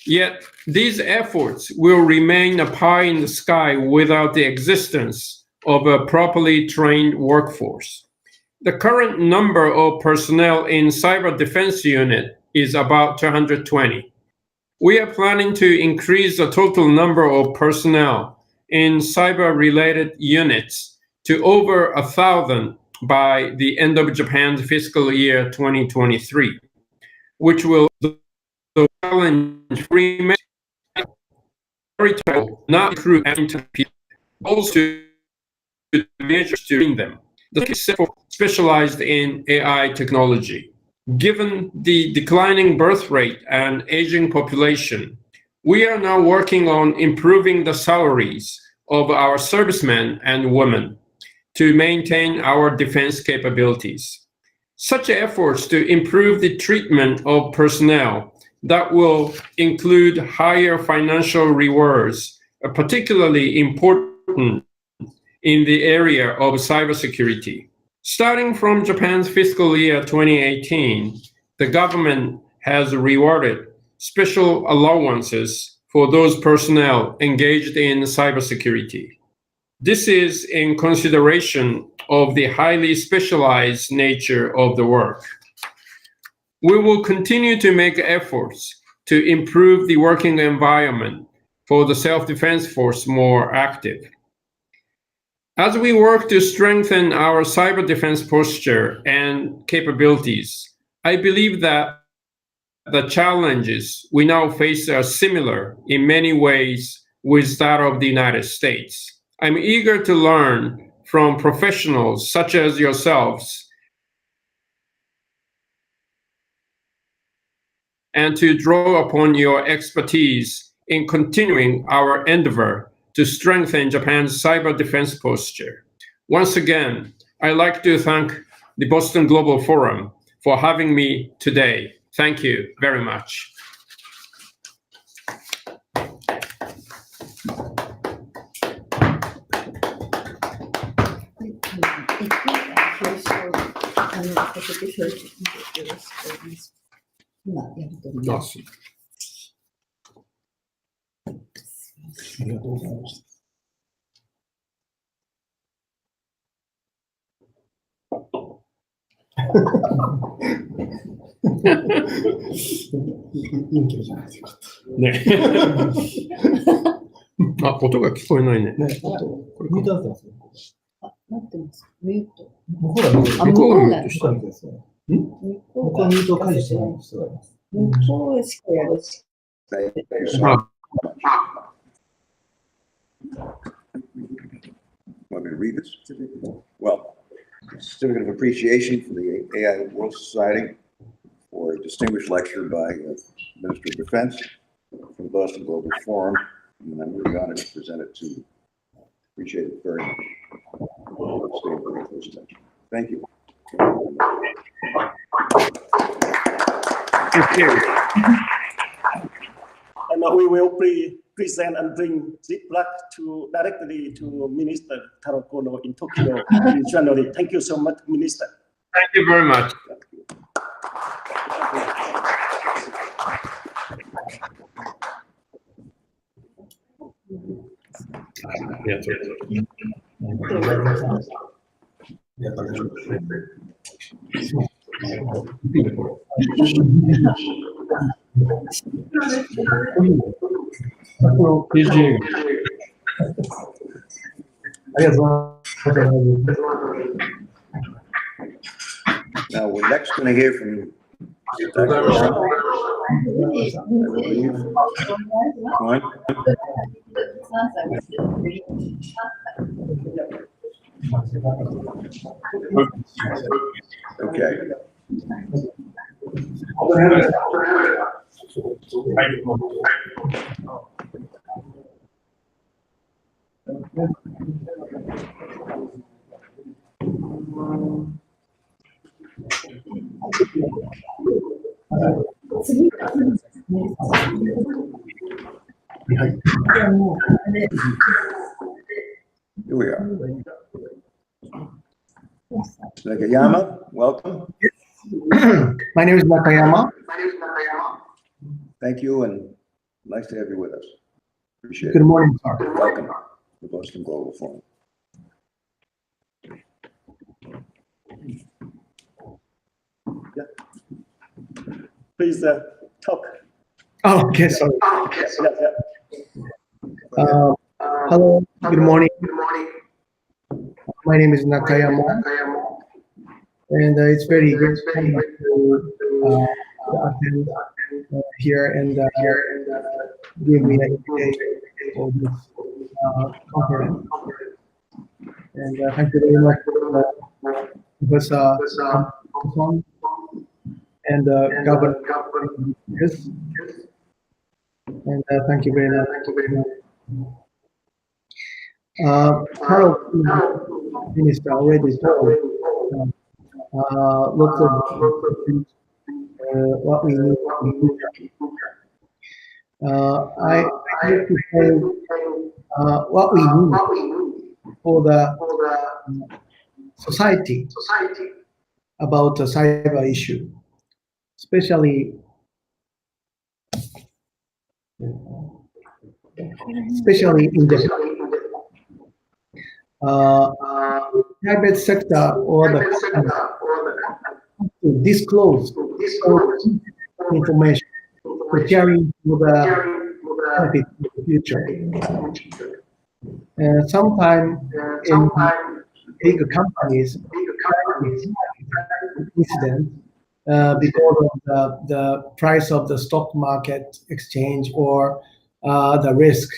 Yet, these efforts will remain a pie in the sky without the existence of a properly trained workforce. The current number of personnel in Cyber Defense Unit is about 220. We are planning to increase the total number of personnel in cyber-related units to over 1,000 by the end of Japan's fiscal year 2023, which will challenge remain not recruit people, also to measures during them. The case specialized in AI technology. Given the declining birth rate and aging population, we are now working on improving the salaries of our servicemen and women to maintain our defense capabilities. Such efforts to improve the treatment of personnel that will include higher financial rewards are particularly important in the area of cybersecurity. Starting from Japan's fiscal year 2018, the government has rewarded special allowances for those personnel engaged in cybersecurity. This is in consideration of the highly specialized nature of the work. We will continue to make efforts to improve the working environment for the self-defense force more active. As we work to strengthen our cyber defense posture and capabilities, I believe that the challenges we now face are similar in many ways with that of the United States. I'm eager to learn from professionals such as yourselves and to draw upon your expertise in continuing our endeavor to strengthen Japan's cyber defense posture. Once again, I'd like to thank the Boston Global Forum for having me today. Thank you very much. Awesome. ありがとうございました。陰キャじゃないとよかった。ね。あ、音が聞こえないね。ね、音、これミュートなってますよ。あ、なってます。ミュート。向こうがミュート。向こうがミュート向こうがミュートですね。向こうはミュートを解除してない人がいます。向こうしかやるし。Want me to read this? Well, certificate of appreciation for the AI World Society for a distinguished lecture by Minister of Defense from the Boston Global Forum, and I'm really honored to present it to you. Appreciate it very much. Stay very close attention. Thank you. And we will present and bring this plaque directly to Minister Taro Kono in Tokyo in January. Thank you so much, Minister. Thank you very much. Now we're next going to hear from Okay. Here we are. Nakayama, welcome. My name is Nakayama. Thank you, and Nice to have you with us. Appreciate Good it. morning, sir. Welcome to the Boston Global Forum. Please talk. Oh, okay, sorry. Yeah. Hello, good morning. My name is Nakayama, and it's very great to attend here and give me an invitation for this conference. And thank you very much, Professor Thompson and Governor Chris. And thank you very much. Part of Minister already told lots of what we need in the future. I need to say what we need for the society about the cyber issue, especially in the private sector or the company to disclose all information to carry to the benefit in the future. Sometimes in big companies, incident because of the price of the stock market exchange or the risk,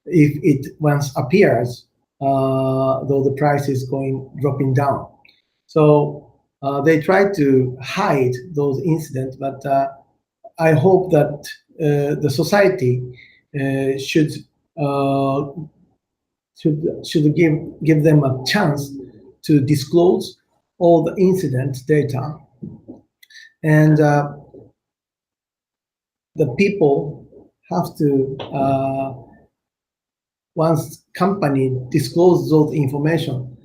if it once appears, though the price is dropping down. So they try to hide those incidents, but I hope that the society should give them a chance to disclose all the incident data, and the people have to once company disclose those information,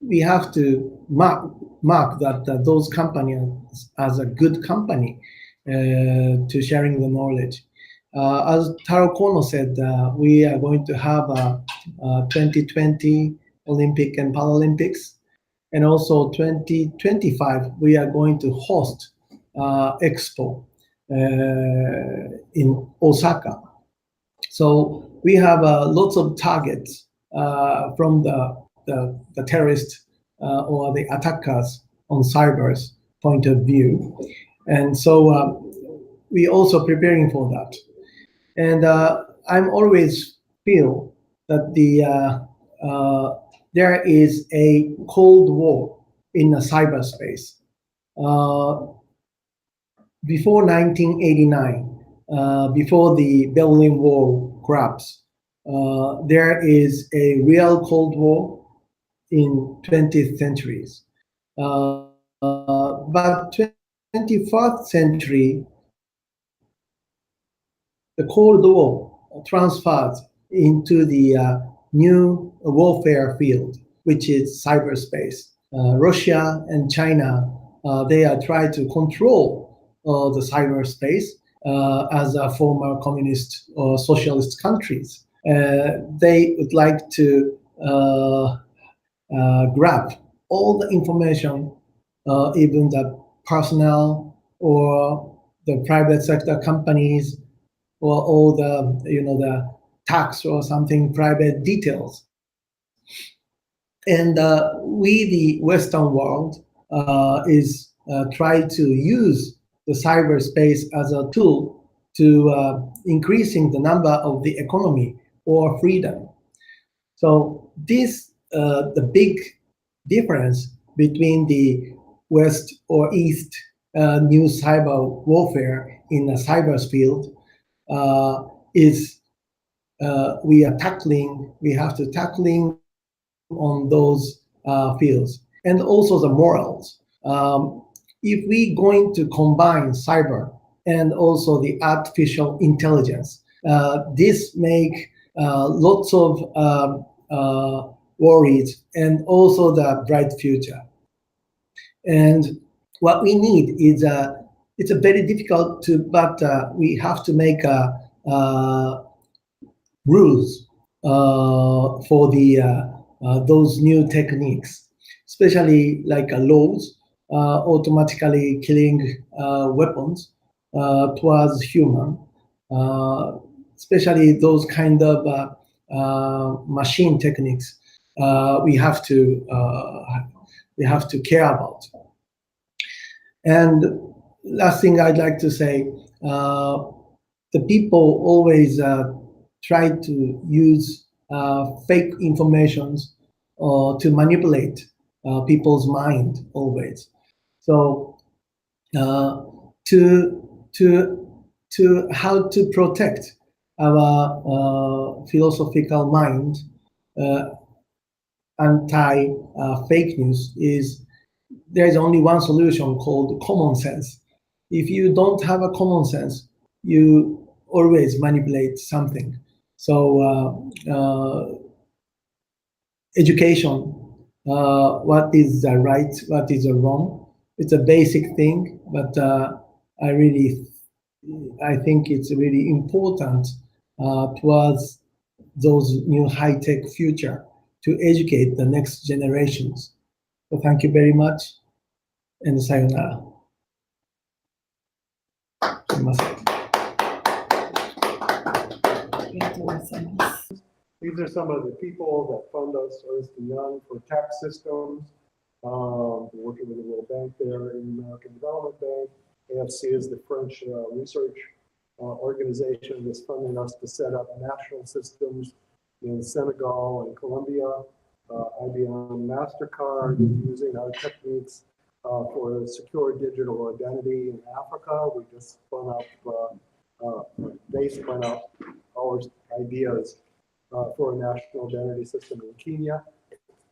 we have to mark that those companies as a good company to sharing the knowledge. As Taro Kono said, we are going to have a 2020 Olympic and Paralympics, and also 2025 we are going to host Expo in Osaka. So we have lots of targets from the terrorists or the attackers on cyber's point of view, and so we also preparing for that. And I'm always feel that there is a Cold War in the cyberspace. Before 1989, before the Berlin Wall collapse, there is a real Cold War in 20th centuries. But 21st century, the Cold War transferred into the new warfare field, which is cyberspace. Russia and China, they are trying to control the cyberspace as a former communist or socialist countries. They would like to grab all the information, even the personnel or the private sector companies, or all the the tax or something private details. And we, the Western world, is try to use the cyberspace as a tool to increasing the number of the economy or freedom. So this the big difference between the West or East new cyber warfare in the cyber field is we have to tackling on those fields, and also the morals. If we going to combine cyber and also the artificial intelligence, this make lots of worries and also the bright future. And what we need is it's a very difficult to, but we have to make rules for the those new techniques, especially like laws automatically killing weapons towards human, especially those kind of machine techniques. We have to care about. And last thing I'd like to say, the people always try to use fake informations to manipulate people's mind always. So to how to protect our philosophical mind anti fake news is there's only one solution called common sense. If you don't have a common sense, you always manipulate something. So education, what is the right, what is the wrong, it's a basic thing, but I think it's really important towards those new high-tech future to educate the next generations. So thank you very much, and sayonara. These are some of the people that fund us, Ernst & Young, for tax systems. We're working with a little bank there in the American Development Bank. AFC is the French research organization that's funding us to set up national systems in Senegal and Colombia. IBM MasterCard is using our techniques for secure digital identity in Africa. We just spun up, they spun up our ideas for a national identity system in Kenya.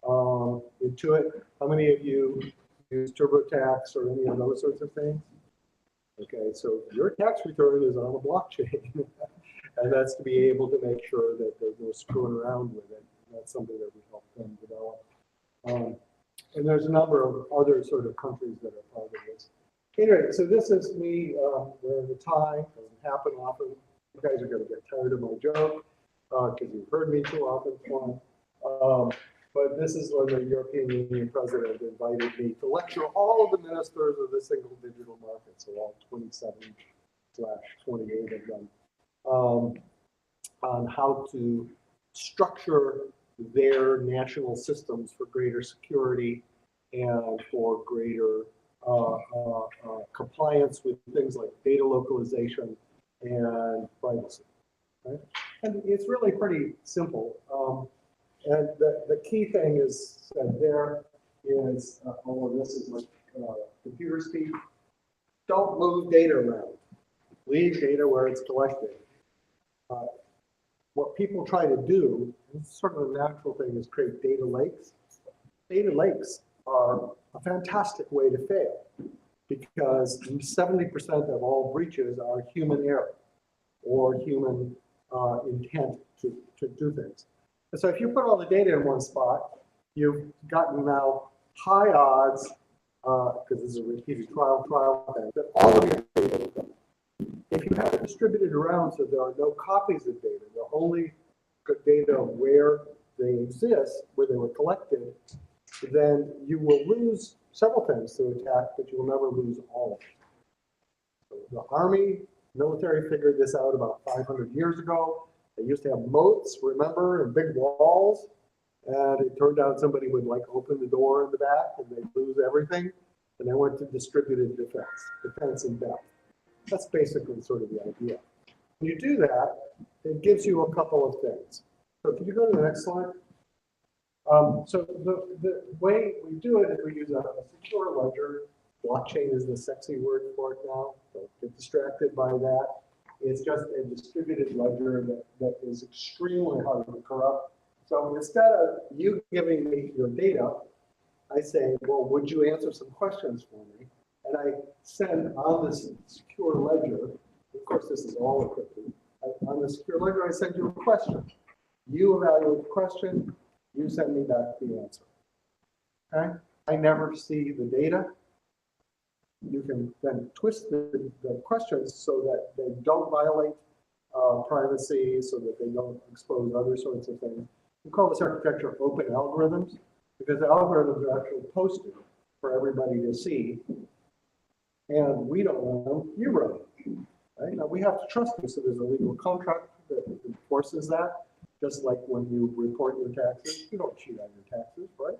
Intuit, how many of you use TurboTax or any of those sorts of things? Okay, so your tax return is on a blockchain, and that's to be able to make sure that there's no screwing around with it. That's something that we help them develop. And there's a number of other sort of countries that are part of this. Anyway, so this is me wearing the tie. Doesn't happen often. You guys are going to get tired of my joke because you've heard me too often. But this is when the European Union president invited me to lecture all of the ministers of the single digital market, so all 27/28 of them, on how to structure their national systems for greater security and for greater compliance with things like data localization and privacy. Right? And it's really pretty simple. And the key thing is that there is, all of this is like computer speak. Don't move data around. Leave data where it's collected. What people try to do, sort of a natural thing, is create data lakes. Data lakes are a fantastic way to fail because 70% of all breaches are human error or human intent to do things. And so if you put all the data in one spot, you've gotten now high odds, because this is a repeated trial thing, that all of your data will come. If you have it distributed around so there are no copies of data, the only data where they exist, where they were collected, then you will lose several things to attack, but you will never lose all of it. So the Army, military figured this out about 500 years ago. They used to have moats, remember, and big walls. And it turned out somebody would like open the door in the back and they'd lose everything. And they went to distributed defense in depth. That's basically sort of the idea. When you do that, it gives you a couple of things. So can you go to the next slide? So the way we do it is we use a secure ledger. Blockchain is the sexy word for it now. Don't get distracted by that. It's just a distributed ledger that is extremely hard to corrupt. So instead of you giving me your data, I say, well, would you answer some questions for me? And I send on this secure ledger, of course, this is all encrypted. On the secure ledger, I send you a question. You evaluate the question, you send me back the answer. Okay? I never see the data. you can then twist the questions so that they don't violate privacy, so that they don't expose other sorts of things. We call this architecture open algorithms because the algorithms are actually posted for everybody to see, and we don't run them, you run them. Right? Now we have to trust them, so there's a legal contract that enforces that. Just like when you report your taxes, you don't cheat on your taxes, right?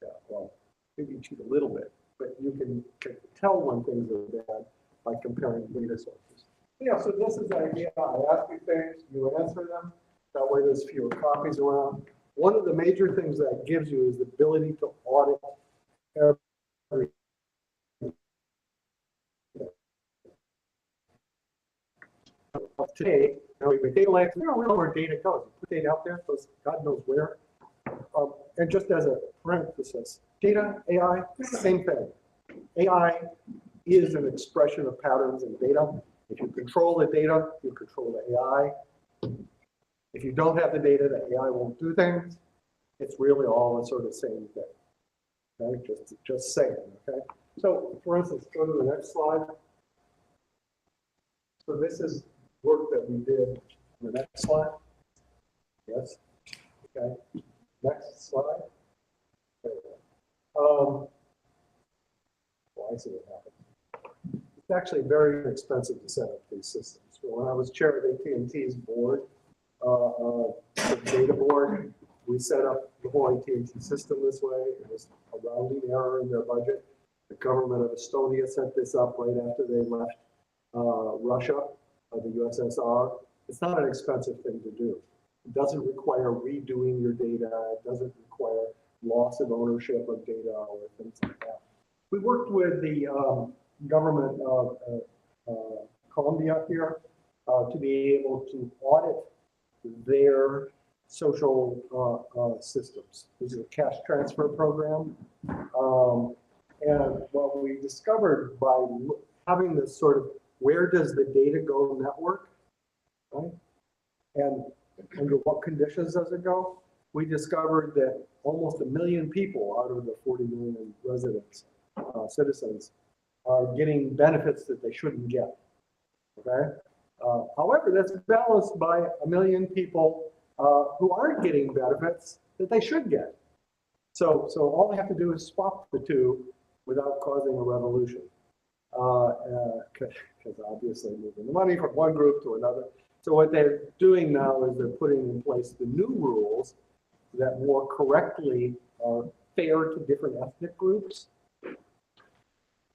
Yeah, well, maybe you cheat a little bit, but you can tell when things are bad by comparing data sources. Yeah, so this is the idea. I ask you things, you answer them. That way there's fewer copies around. One of the major things that gives you is the ability to audit every. Today, with data lakes, we don't know where data goes. You put data out there, goes God knows where. And just as a parenthesis, data, AI, same thing. AI is an expression of patterns in data. If you control the data, you control the AI. If you don't have the data, the AI won't do things. It's really all a sort of same thing. Okay, just saying. Okay. So, for instance, go to the next slide. So this is work that we did on the next slide. Yes. Okay. Next slide. There we go. Well, I see what happened. It's actually very expensive to set up these systems. When I was chair of AT&T's board, the data board, we set up the whole AT&T system this way. It was a rounding error in their budget. The government of Estonia set this up right after they left Russia, the USSR. It's not an expensive thing to do. It doesn't require redoing your data. It doesn't require loss of ownership of data or things like that. We worked with the government of Colombia here to be able to audit their social systems. This is a cash transfer program. And what we discovered by having this sort of where does the data go network, right? And under what conditions does it go? We discovered that almost 1 million people out of the 40 million residents, citizens, are getting benefits that they shouldn't get, okay? However, that's balanced by 1 million people who aren't getting benefits that they should get. So all they have to do is swap the two without causing a revolution. Because obviously moving the money from one group to another. So what they're doing now is they're putting in place the new rules that more correctly are fair to different ethnic groups.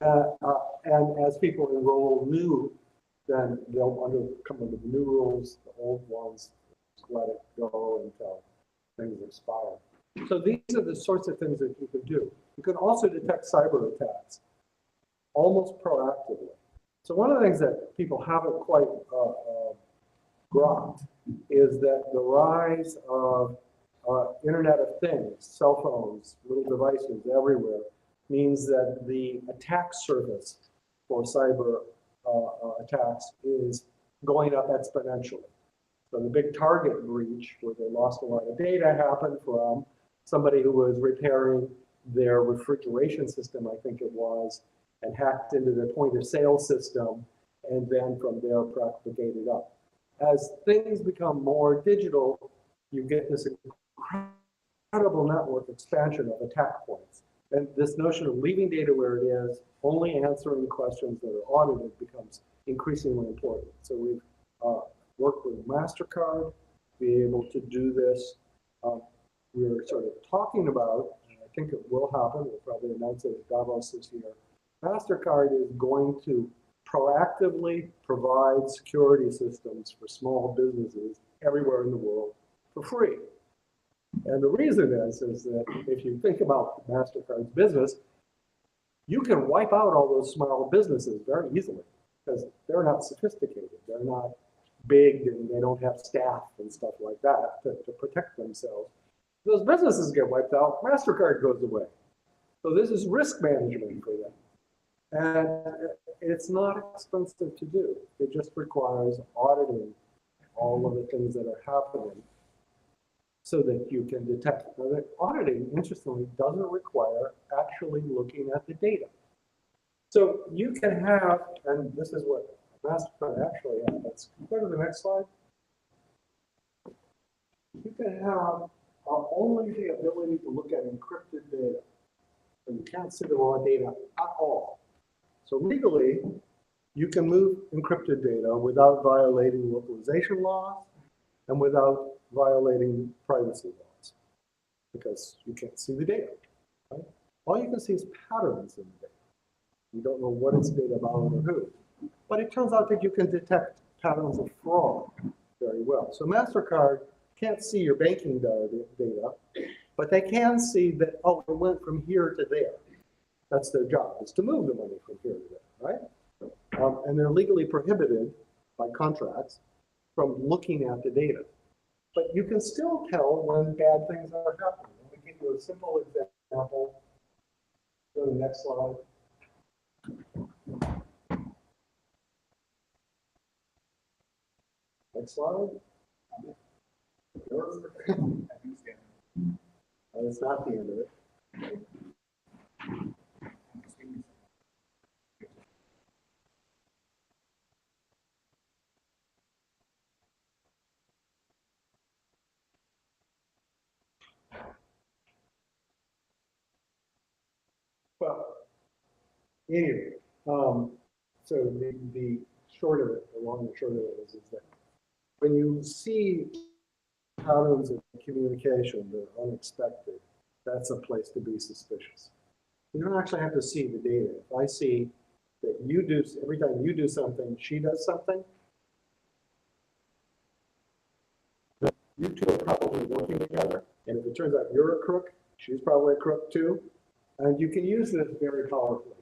And as people enroll new, then they'll come under the new rules. The old ones, just let it go until things expire. So these are the sorts of things that you can do. You can also detect cyber attacks almost proactively. So one of the things that people haven't quite grokked is that the rise of Internet of Things, cell phones, little devices everywhere, means that the attack surface for cyber attacks is going up exponentially. So the big Target breach, where they lost a lot of data, happened from somebody who was repairing their refrigeration system, I think it was, and hacked into their point of sale system, and then from there propagated up. As things become more digital, you get this incredible network expansion of attack points. And this notion of leaving data where it is, only answering questions that are audited becomes increasingly important. So we've worked with MasterCard to be able to do this. We're sort of talking about, and I think it will happen, we'll probably announce it at Davos this year, MasterCard is going to proactively provide security systems for small businesses everywhere in the world for free. And the reason is that if you think about MasterCard's business, you can wipe out all those small businesses very easily because they're not sophisticated. They're not big and they don't have staff and stuff like that to protect themselves. Those businesses get wiped out, MasterCard goes away. So this is risk management for them. And it's not expensive to do. It just requires auditing all of the things that are happening so that you can detect. Now, the auditing, interestingly, doesn't require actually looking at the data. So you can have, and this is what MasterCard actually has. Let's go to the next slide. You can have only the ability to look at encrypted data. So you can't see the raw data at all. So legally, you can move encrypted data without violating localization laws and without violating privacy laws, because you can't see the data. Right? All you can see is patterns in the data. You don't know what it's data about or who. But it turns out that you can detect patterns of fraud very well. So MasterCard can't see your banking data, but they can see that, oh, it went from here to there. That's their job, is to move the money from here to there, right? And they're legally prohibited by contracts from looking at the data. But you can still tell when bad things are happening. Let me give you a simple example. Go to the next slide. Next slide. It's not the end of it. Well, anyway, so the short of it, the long and short of it is that when you see patterns of communication that are unexpected, that's a place to be suspicious. You don't actually have to see the data. If I see that you do, every time you do something, she does something, you two are probably working together. And if it turns out you're a crook, she's probably a crook too. And you can use this very powerfully.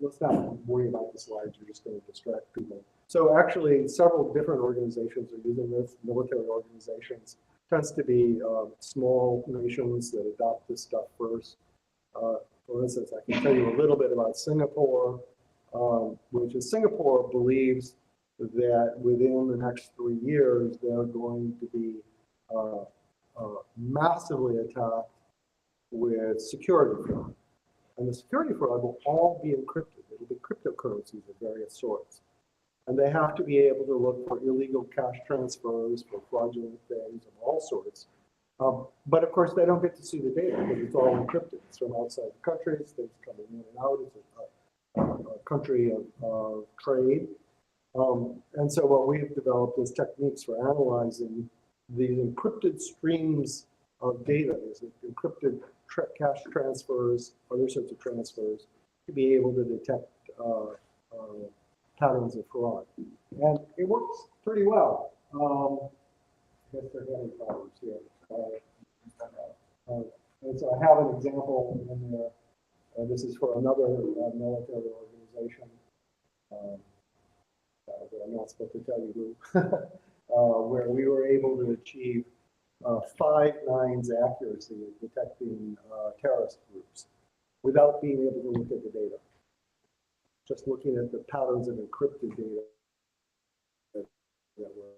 Let's not worry about the slides. You're just going to distract people. So actually, several different organizations are using this. Military organizations. Tends to be small nations that adopt this stuff first. For instance, I can tell you a little bit about Singapore, which is Singapore believes that within the next 3 years, they're going to be massively attacked with security fraud. And the security fraud will all be encrypted. It'll be cryptocurrencies of various sorts. And they have to be able to look for illegal cash transfers, for fraudulent things of all sorts. But of course, they don't get to see the data because it's all encrypted. It's from outside the countries, things coming in and out. It's a country of trade. And so what we've developed is techniques for analyzing these encrypted streams of data, these encrypted cash transfers, other sorts of transfers, to be able to detect patterns of fraud. And it works pretty well. I guess they're having problems here. And so I have an example in there. This is for another military organization. I'm not supposed to tell you who, where we were able to achieve 5 nines accuracy of detecting terrorist groups without being able to look at the data. Just looking at the patterns of encrypted data that were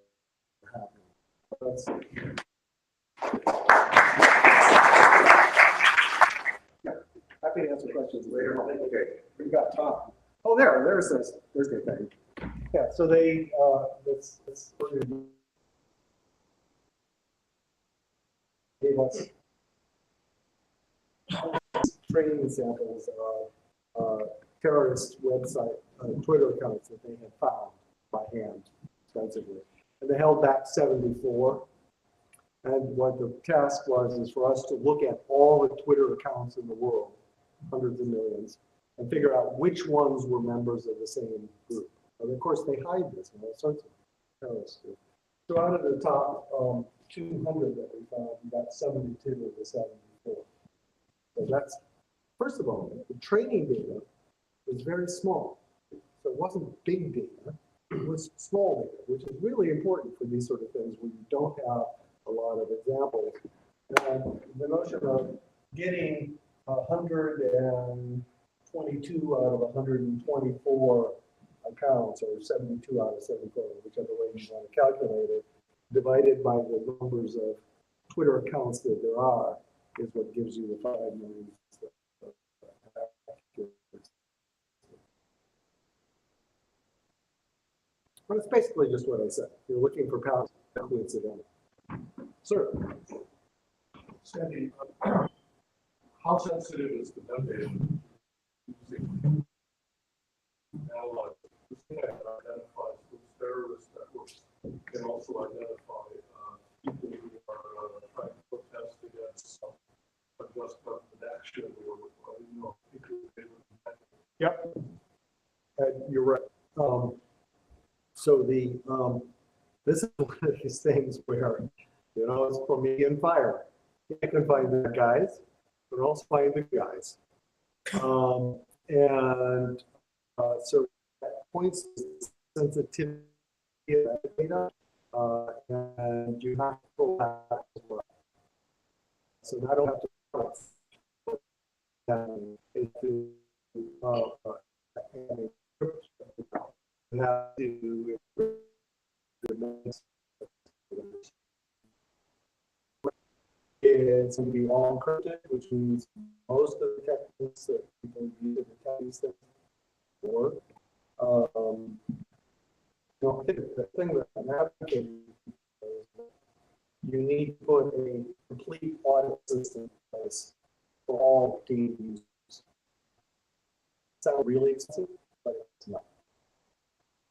happening. Yeah, happy to answer questions later. Okay, we've got time. Oh, there's the thing. Yeah, so they, this gave us training samples of terrorist website, Twitter accounts that they had found by hand extensively. And they held back 74. And what the task was is for us to look at all the Twitter accounts in the world, hundreds of millions, and figure out which ones were members of the same group. And of course, they hide this in all sorts of terrorist groups. So out of the top 200 that we found, we got 72 of the 74. So that's, first of all, the training data was very small. So it wasn't big data, it was small data, which is really important for these sort of things where you don't have a lot of examples. And the notion of getting 122 out of 124 accounts, or 72 out of 74, whichever way you want to calculate it, divided by the numbers of Twitter accounts that there are, is what gives you the 5 million But it's basically just what I said. You're looking for power coincidental. Sir. Sandy, how sensitive is the metadata using analog that identifies those terrorist networks and also identify people who are trying to protest against some unjust government action or Yep. You're right. So this is one of these things where, it's for me and fire. You can find the guys, but also find the guys. So that points to sensitivity of data, and you have to pull that as well. So I don't have to put that into have to it's going to be all encrypted, which means most of the techniques that people use to detect these things work. I think the thing that I'm advocating is you need to put a complete audit system in place for all data users. Sounds really expensive, but it's not.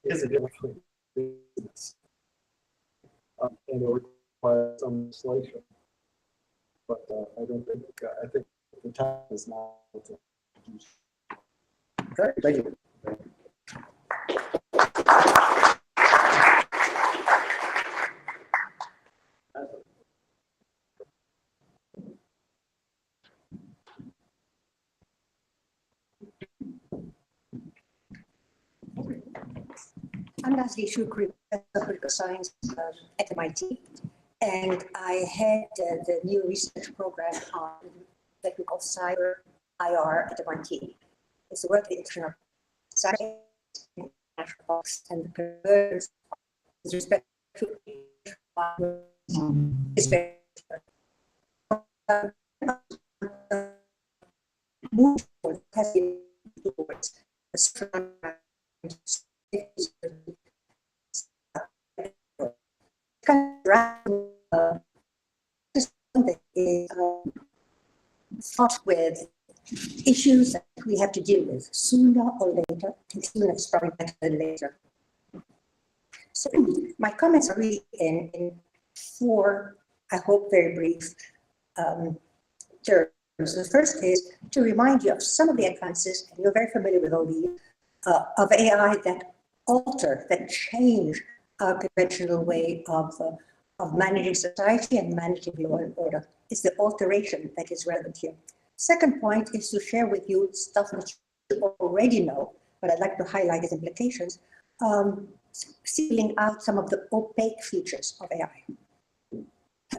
It is a different business. And it requires some legislation. But I don't think, I think the time is now to do so. Okay, thank you. I'm Leslie Shukri, Professor of Political Science at MIT, and I had the new research program on that we call Cyber IR at MIT. It's the work of the International Cyber National Box and the convergence with respect to is very move towards fraught with issues that we have to deal with sooner or later, and sooner is probably better than later. So my comments are really in four, I hope, very brief terms. The first is to remind you of some of the advances, and you're very familiar with all these, of AI that alter, that change our conventional way of managing society and managing law and order. It's the alteration that is relevant here. Second point is to share with you stuff that you already know, but I'd like to highlight its implications, sealing out some of the opaque features of AI.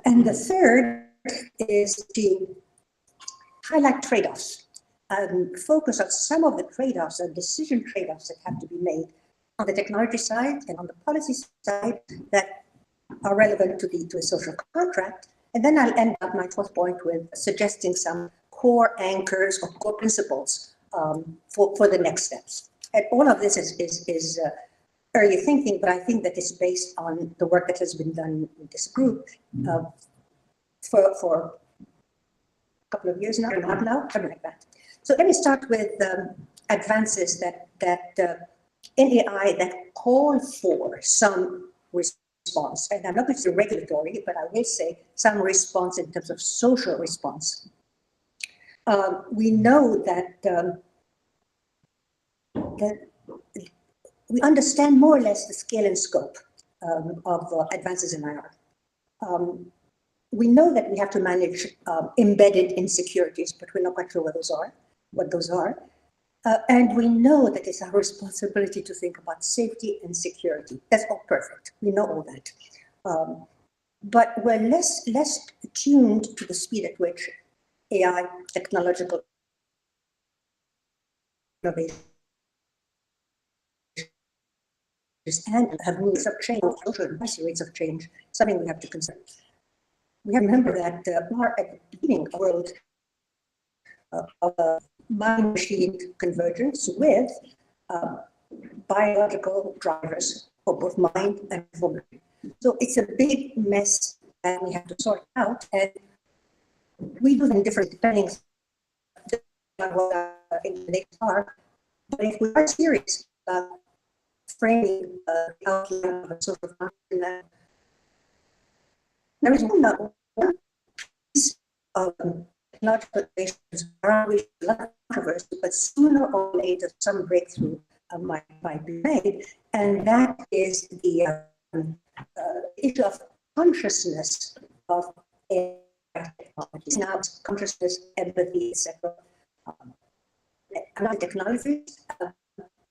And the third is to highlight trade-offs, focus on some of the trade-offs and decision trade-offs that have to be made on the technology side and on the policy side that are relevant to the social contract. And then I'll end up my fourth point with suggesting some core anchors or core principles for the next steps. And all of this is early thinking, but I think that it's based on the work that has been done in this group for a couple of years now, something like that. So let me start with advances that in AI that call for some response. And I'm not going to say regulatory, but I will say some response in terms of social response. We know that we understand more or less the scale and scope of advances in IR. We know that we have to manage embedded insecurities, but we're not quite sure what those are. And we know that it's our responsibility to think about safety and security. That's all perfect. We know all that. But we're less attuned to the speed at which AI, technological innovation, and have rates of change, social and policy rates of change, something we have to consider. We have to remember that we are at the beginning of a world of mind-machine convergence with biological drivers for both mind and for body. So it's a big mess that we have to sort out, and we do them different depending on what our inclinations are. But if we are serious about framing the outline of a social contract, there is one piece of technological innovations around which a lot of controversy, but sooner or later some breakthrough might be made, and that is the issue of consciousness of AI technologies. Now, consciousness, empathy, etc. Another technology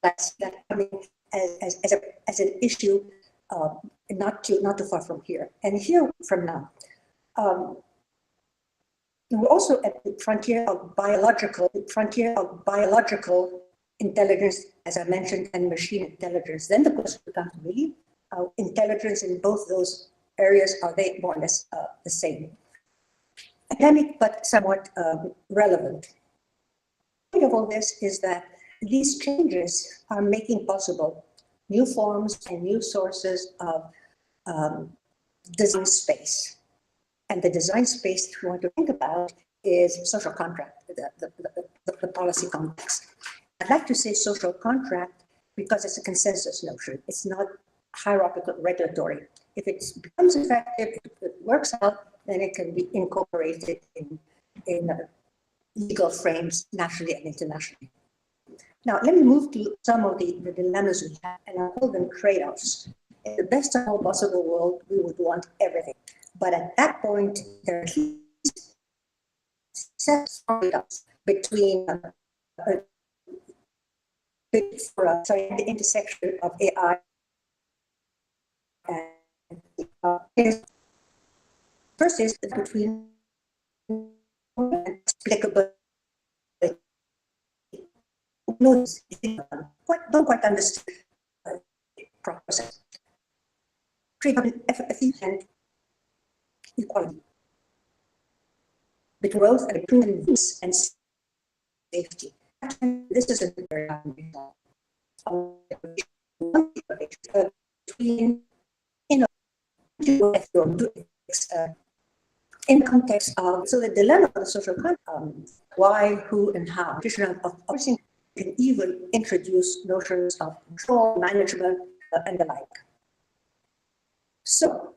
that's coming as an issue not too far from here, and here from now. We're also at the frontier of biological intelligence, as I mentioned, and machine intelligence. Then the question becomes really intelligence in both those areas, are they more or less the same? Academic, but somewhat relevant. The point of all this is that these changes are making possible new forms and new sources of design space. And the design space that we want to think about is social contract, the policy context. I'd like to say social contract because it's a consensus notion. It's not hierarchical regulatory. If it becomes effective, if it works out, then it can be incorporated in legal frames nationally and internationally. Now, let me move to some of the dilemmas we have, and I'll call them trade-offs. In the best of all possible world, we would want everything. But at that point, there are at least trade-offs between the intersection of AI and first is between explicability. Don't quite understand the process. Trade-off in efficacy and equality. The growth and between use and safety. This is a very between in the context of, so the dilemma of the social contract, why, who, and how. Of course, can even introduce notions of control, management, and the like. So